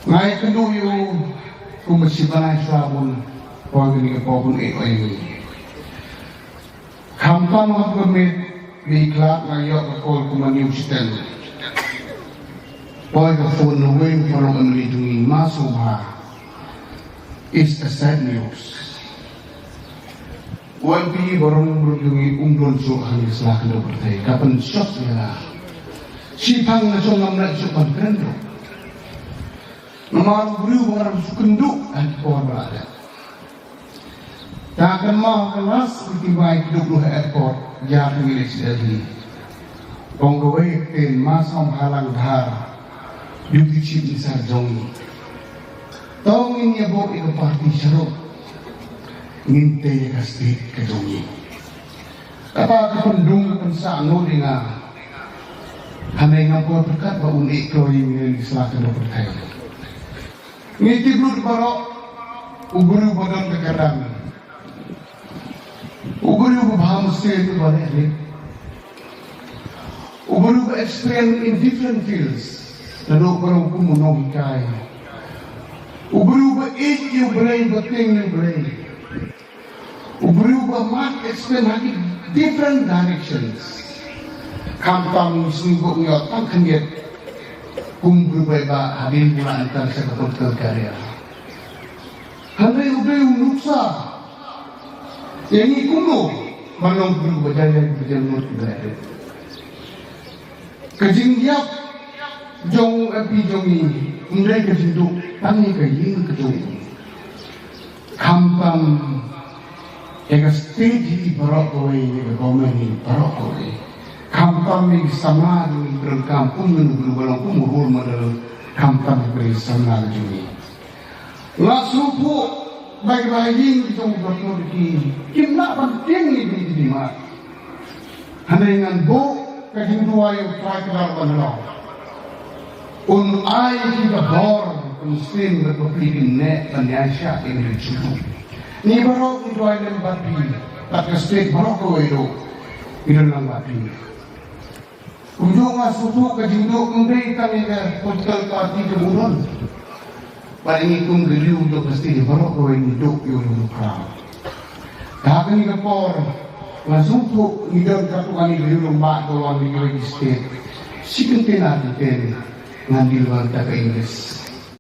Ngai kendu yu kumasibanai sabun pagini pabun ini. Kampang magpamit bigla ngayon ako kumaniw sitan. Pag phone nuwing parang anulitungin masuha is a sad news. Wan pi barang berjungi ungdon so hangis lah kena bertai. Kapan shock nila. Sipang na so ngamna so pagkendo. Namaru beriu mengarap sukenduk dan pohon berada. Tak akan mau kelas ketibai 20 ekor jatuh milik sedih. Penggawe ten masam halang dhar yuki cip nisar jongi. Tong ini abo ito parti syarok nginte kastit kejongi. Kata kependung pensano dengan hanay nga po berkat ba unik ko yung selatan berkaya. Ngiti blud barok uguru bodon kekarang. Uguru baham state itu balik. Uguru experience in different fields. Lalu kalau kumunong kaya. Uguru ba eat yung brain, bating yung brain. Uguru ba mat experience lagi different directions. Kampang sungguh nyotang kanyet. Kung berubah ba habis mula antar sa kapag karya. Hanay ubay yung nuksa. Yang kuno manong berubah jaya berjalur berada. Kejingyap jong api jongi undai kejinduk tangi kejing kejong. Kampang ega stage barok kowe ega komen barok kowe. Kampang ni sama ni berkampung menunggu balong kumurul modal kampang bersama juni. Lasupu baik-baik di jong bertemu di kimna penting ini di mat. Hanya dengan bo kajing dua yang try kelar banalo. Ai kita bor muslim republik net Indonesia ini cukup. Ni barok ni dua yang bapi tak state barok kowe do. Ini lang bapi. Ujung asutu kajinduk mendai kami ke hotel parti kemudian paling ikung geliu untuk pasti di barok kowe hidup yung lukra. Dapat ni kapor asutu ngidon katukan ni geliu lomba doang di state. Sikeng tinatiten ngandil wang taga Ingles.